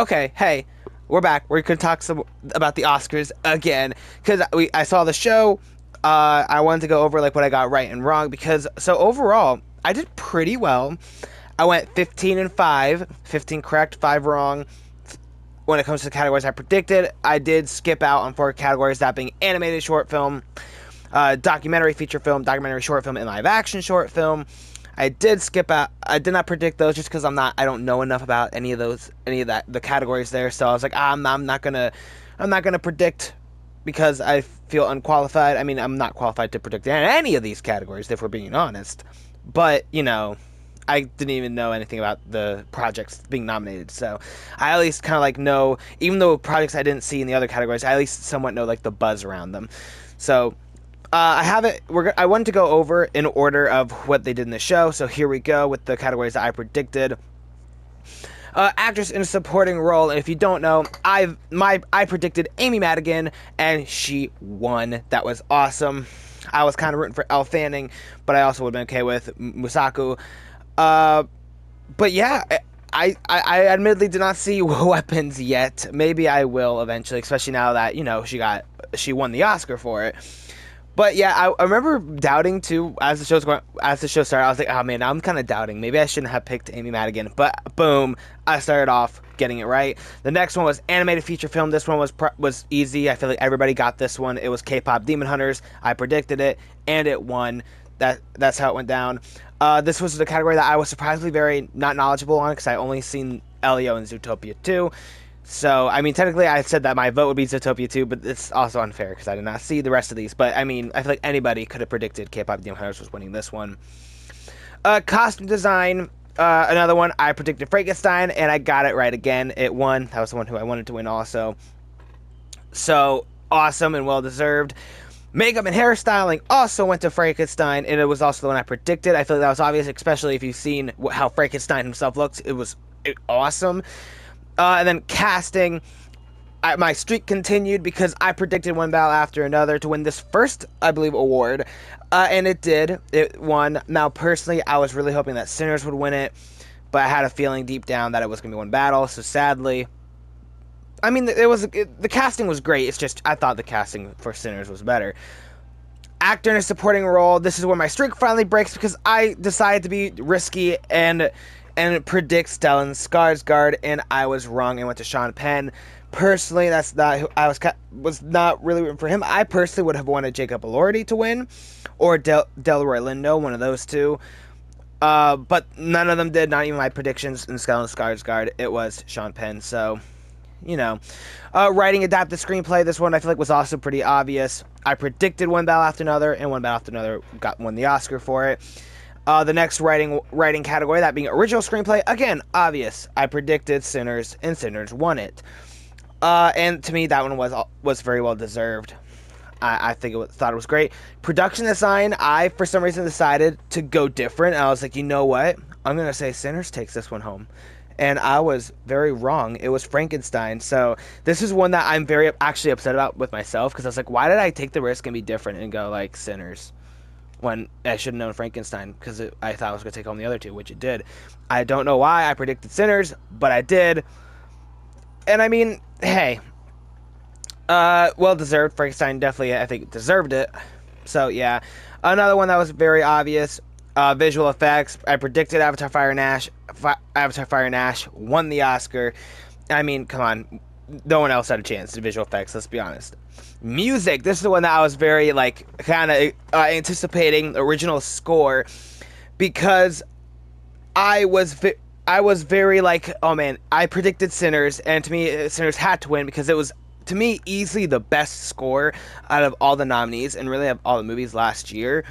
Okay, hey, we're back. We're gonna talk some about the Oscars again because I saw the show. I wanted to go over like what I got right and wrong because so overall I did pretty well. I went 15 and 5, 15 correct, 5 wrong. When it comes to the categories I predicted, I did skip out on 4 categories, that being animated short film, documentary feature film, documentary short film, and live action short film. I did skip out. I did not predict those just because I don't know enough about any of that, the categories there. So I was like, I'm not gonna predict because I feel unqualified. I mean, I'm not qualified to predict any of these categories if we're being honest. But I didn't even know anything about the projects being nominated. So I at least kind of like know, even though projects I didn't see in the other categories, I at least somewhat know like the buzz around them. So I have it. I wanted to go over in order of what they did in the show. So here we go with the categories that I predicted. Actress in a supporting role. And if you don't know, I predicted Amy Madigan, and she won. That was awesome. I was kind of rooting for Elle Fanning, but I also would have been okay with Musaku. Uh, but yeah, I admittedly did not see Weapons yet. Maybe I will eventually, especially now that she won the Oscar for it. But yeah, I remember doubting too as the show started. I was like, oh man, I'm kind of doubting. Maybe I shouldn't have picked Amy Madigan. But boom, I started off getting it right. The next one was animated feature film. This one was easy. I feel like everybody got this one. It was K-pop Demon Hunters. I predicted it, and it won. That's how it went down. This was the category that I was surprisingly very not knowledgeable on because I only seen Elio and Zootopia 2. So, I mean, technically I said that my vote would be Zootopia 2, but it's also unfair because I did not see the rest of these. But, I mean, I feel like anybody could have predicted K-pop Demon Hunters was winning this one. Costume design, another one. I predicted Frankenstein, and I got it right again. It won. That was the one who I wanted to win also. So, awesome and well-deserved. Makeup and hairstyling also went to Frankenstein, and it was also the one I predicted. I feel like that was obvious, especially if you've seen how Frankenstein himself looks. It was awesome. And then casting, my streak continued because I predicted one battle after another to win this first, I believe, award. And it did. It won. Now, personally, I was really hoping that Sinners would win it, but I had a feeling deep down that it was going to be one battle. So sadly, I mean, the casting was great. It's just I thought the casting for Sinners was better. Actor in a supporting role. This is where my streak finally breaks because I decided to be risky and predict Stellan Skarsgård, and I was wrong and went to Sean Penn. Personally, that's not who I was not really rooting for him. I personally would have wanted Jacob Elordi to win, or Delroy Lindo, one of those two. But none of them did. Not even my predictions in Stellan Skarsgård. It was Sean Penn. So, writing adapted screenplay. This one I feel like was also pretty obvious. I predicted one battle after another, and one battle after another won the Oscar for it. The next writing category, that being original screenplay, again, obvious. I predicted Sinners, and Sinners won it. And to me, that one was very well deserved. I think thought it was great. Production design, I for some reason decided to go different. I was like, you know what? I'm gonna say Sinners takes this one home, and I was very wrong. It was Frankenstein. So this is one that I'm very actually upset about with myself because I was like, why did I take the risk and be different and go like Sinners? When I should have known Frankenstein because I thought I was going to take home the other two, which it did. I don't know why I predicted Sinners, but I did. And I mean, hey, well deserved. Frankenstein definitely, I think, deserved it. So yeah, another one that was very obvious. Visual effects. I predicted Avatar Fire and Ash. Avatar Fire and Ash won the Oscar. I mean, come on, no one else had a chance to visual effects. Let's be honest. Music. This is the one that I was very kind of anticipating original score because I was very oh man, I predicted Sinners, and to me Sinners had to win because it was to me easily the best score out of all the nominees and really of all the movies last year.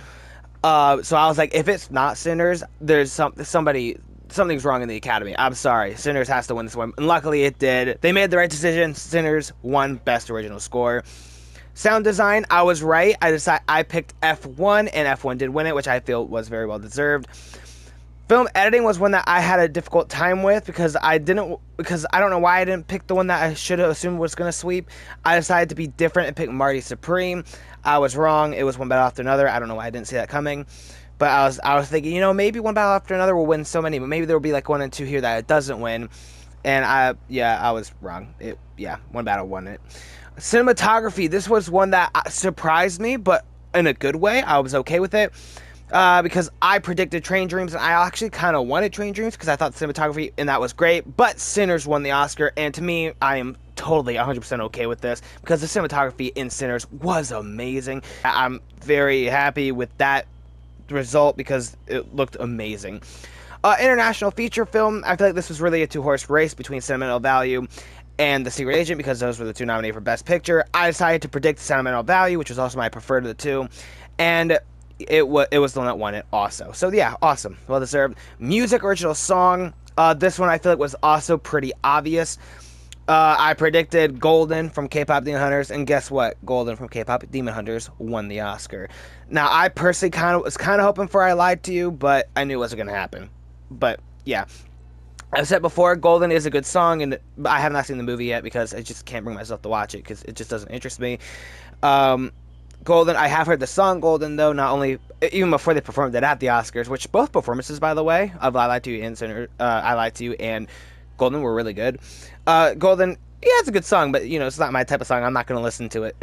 So I was like, if it's not Sinners, there's something's wrong in the Academy. I'm sorry. Sinners has to win this one. And luckily it did. They made the right decision. Sinners won Best Original Score. Sound design, I was right. I picked F1, and F1 did win it, which I feel was very well deserved. Film editing was one that I had a difficult time with because I don't know why I didn't pick the one that I should have assumed was going to sweep. I decided to be different and pick Marty Supreme. I was wrong. It was one battle after another. I don't know why I didn't see that coming. But I was thinking, maybe one battle after another will win so many, but maybe there will be like 1 and 2 here that it doesn't win. And I was wrong. One battle won it. Cinematography. This was one that surprised me, but in a good way. I was okay with it. Because I predicted Train Dreams, and I actually kind of wanted Train Dreams because I thought cinematography and that was great. But Sinners won the Oscar, and to me, I am totally 100% okay with this because the cinematography in Sinners was amazing. I'm very happy with that result because it looked amazing. International feature film. I feel like this was really a two-horse race between Sentimental Value and The Secret Agent because those were the two nominated for Best Picture. I decided to predict Sentimental Value, which was also my preferred of the two, and it was the one that won it also. So yeah, awesome, well deserved. Music original song. This one I feel like was also pretty obvious. I predicted Golden from K-pop Demon Hunters, and guess what? Golden from K-pop Demon Hunters won the Oscar. Now I personally was kind of hoping for I Lied to You, but I knew it wasn't gonna happen. But yeah, I've said before, Golden is a good song, and I have not seen the movie yet because I just can't bring myself to watch it because it just doesn't interest me. Um, Golden, I have heard the song Golden though, not only even before they performed it at the Oscars, which both performances, by the way, of I Lied to You and I Lied to You and Golden were really good. Golden, yeah, it's a good song, but it's not my type of song. I'm not gonna listen to it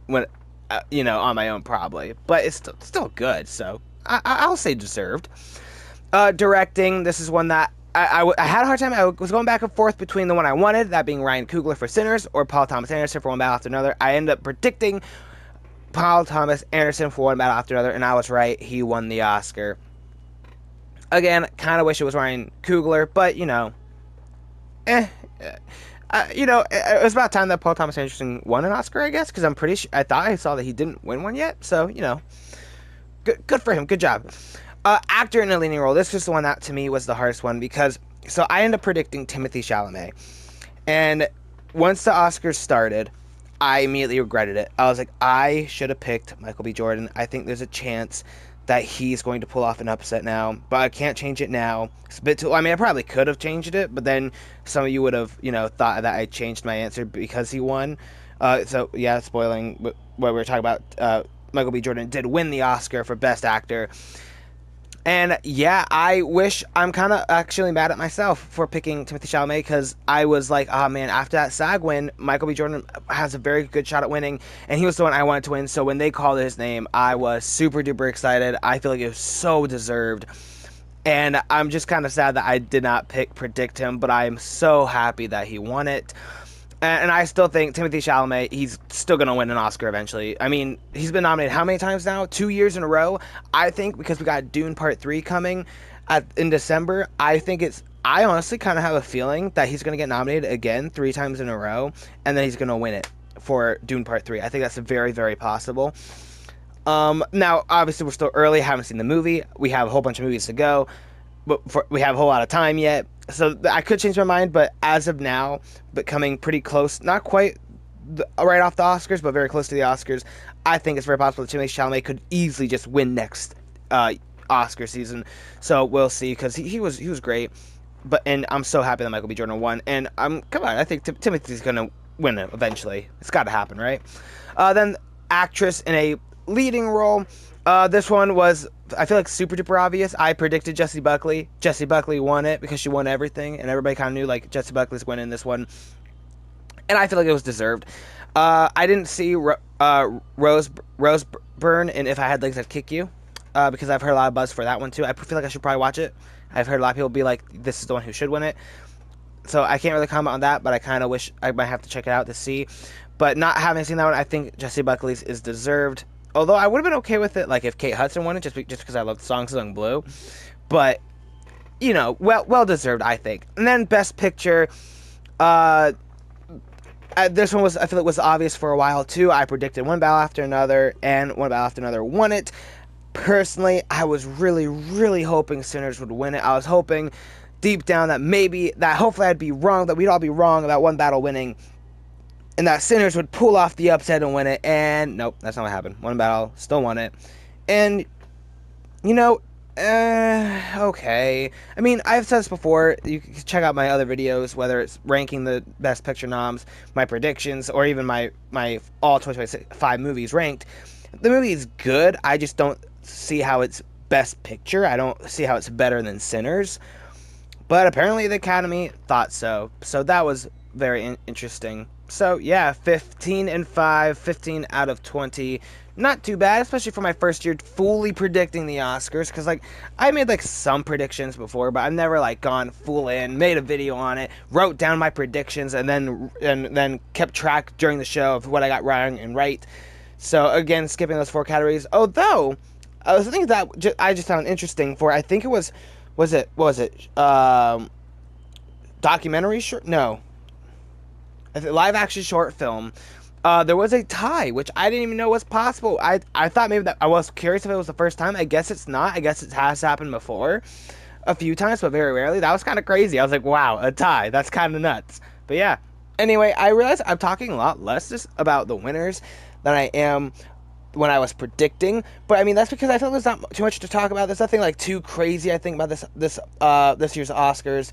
when on my own probably, but it's still good. So I'll say deserved. Directing, this is one that I had a hard time. I was going back and forth between the one I wanted, that being Ryan Coogler for Sinners, or Paul Thomas Anderson for One Battle After Another. I ended up predicting Paul Thomas Anderson for One Battle After Another, and I was right. He won the Oscar. Again, kind of wish it was Ryan Coogler, but eh. It was about time that Paul Thomas Anderson won an Oscar, I guess, because I'm pretty sure I thought I saw that he didn't win one yet. So good for him. Good job. Actor in a leading role. This was the one that to me was the hardest one because I ended up predicting Timothée Chalamet, and once the Oscars started, I immediately regretted it. I was like, I should have picked Michael B. Jordan. I think there's a chance that he's going to pull off an upset now, but I can't change it now. It's a bit too. I mean, I probably could have changed it, but then some of you would have, thought that I changed my answer because he won. So yeah, spoiling what we were talking about. Michael B. Jordan did win the Oscar for Best Actor. And yeah, I'm kind of actually mad at myself for picking Timothée Chalamet because I was like, oh man, after that SAG win, Michael B. Jordan has a very good shot at winning, and he was the one I wanted to win. So when they called his name, I was super duper excited. I feel like it was so deserved. And I'm just kind of sad that I did not predict him, but I am so happy that he won it. And I still think Timothée Chalamet, he's still going to win an Oscar eventually. I mean, he's been nominated how many times now? 2 years in a row. I think because we got Dune Part 3 coming in December, I honestly kind of have a feeling that he's going to get nominated again 3 times in a row, and then he's going to win it for Dune Part 3. I think that's very, very possible. Now, obviously, we're still early. Haven't seen the movie. We have a whole bunch of movies to go, but we have a whole lot of time yet. So I could change my mind, but as of now, but coming pretty close, not quite right off the Oscars, but very close to the Oscars, I think it's very possible that Timothée Chalamet could easily just win next Oscar season. So we'll see, because he was great. And I'm so happy that Michael B. Jordan won. And come on, I think Timothy's gonna win it eventually. It's got to happen, right? Then actress in a leading role. This one was, I feel like, super duper obvious. I predicted Jessie Buckley. Jessie Buckley won it because she won everything, and everybody kind of knew like Jessie Buckley's winning this one, and I feel like it was deserved. I didn't see Rose Byrne in If I Had Legs I'd Kick You, because I've heard a lot of buzz for that one too. I feel like I should probably watch it. I've heard a lot of people be like, this is the one who should win it. So I can't really comment on that, but I kind of wish I might have to check it out to see. But not having seen that one, I think Jessie Buckley's is deserved. Although I would have been okay with it, like if Kate Hudson won it, just because I love the song Sung Blue. But well deserved, I think. And then Best Picture, this one I feel it was obvious for a while too. I predicted One Battle After Another, and One Battle After Another won it. Personally, I was really, really hoping Sinners would win it. I was hoping deep down that hopefully I'd be wrong, that we'd all be wrong about One Battle winning, and that Sinners would pull off the upset and win it. And nope, that's not what happened. One Battle still won it. And okay. I mean, I've said this before. You can check out my other videos, whether it's ranking the Best Picture noms, my predictions, or even my all 2025 movies ranked. The movie is good. I just don't see how it's Best Picture. I don't see how it's better than Sinners. but apparently the Academy thought so. So that was very interesting. So yeah, 15 and 5, 15 out of 20. Not too bad, especially for my first year fully predicting the Oscars. Because like I made like some predictions before, but I've never like gone full in, made a video on it, wrote down my predictions, and then kept track during the show of what I got wrong and right. So again, skipping those four categories. Although I was thinking that I just found interesting for I think it was it what was it documentary short, no, live action short film. There was a tie, which I didn't even know was possible. I thought maybe that I was curious if it was the first time. I guess it's not. I guess it has happened before, a few times, but very rarely. That was kind of crazy. I was like, wow, a tie. That's kind of nuts. But yeah. Anyway, I realized I'm talking a lot less just about the winners than I am when I was predicting. But I mean, that's because I feel there's not too much to talk about. There's nothing like too crazy, I think, about this year's Oscars.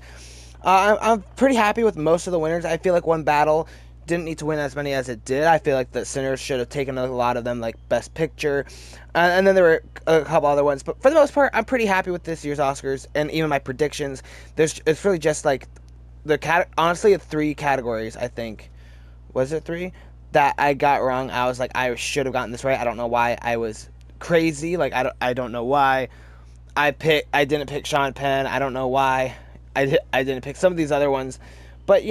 I'm pretty happy with most of the winners. I feel like One Battle didn't need to win as many as it did. I feel like the Sinners should have taken a lot of them, like Best Picture, and then there were a couple other ones. But for the most part, I'm pretty happy with this year's Oscars and even my predictions. It's really just like honestly, it's three categories. I think was it three that I got wrong. I was like, I should have gotten this right. I don't know why I was crazy. Like I don't know why I didn't pick Sean Penn. I don't know why I didn't pick some of these other ones, but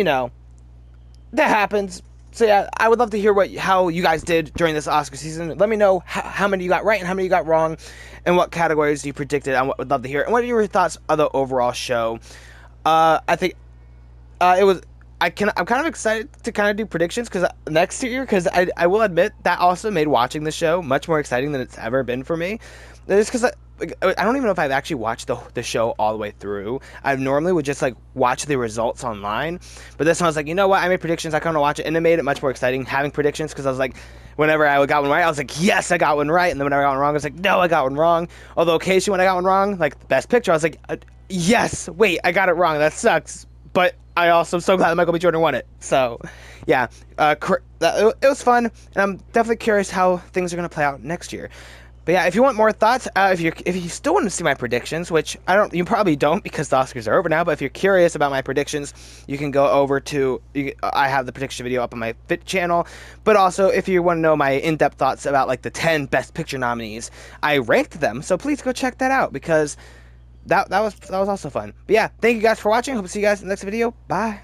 that happens. So yeah, I would love to hear how you guys did during this Oscar season. Let me know how many you got right and how many you got wrong, and what categories you predicted. I would love to hear. And what are your thoughts of the overall show? I think it was. I'm kind of excited to kind of do predictions because next year, because I will admit that also made watching the show much more exciting than it's ever been for me. Just because I don't even know if I've actually watched the show all the way through. I normally would just like watch the results online, but this one I was like, you know what? I made predictions. I kind of watch it, and it made it much more exciting having predictions because I was like, whenever I got one right, I was like, yes, I got one right, and then whenever I got one wrong, I was like, no, I got one wrong. Although occasionally when I got one wrong, like Best Picture, I was like, yes, wait, I got it wrong. That sucks. But I also am so glad that Michael B. Jordan won it. So, yeah, it was fun, and I'm definitely curious how things are going to play out next year. But yeah, if you want more thoughts, if you still want to see my predictions, which you probably don't because the Oscars are over now. But if you're curious about my predictions, you can go over to. I have the prediction video up on my Fit channel. But also, if you want to know my in-depth thoughts about like the 10 Best Picture nominees, I ranked them. So please go check that out because that was also fun. But yeah, thank you guys for watching. Hope to see you guys in the next video. Bye.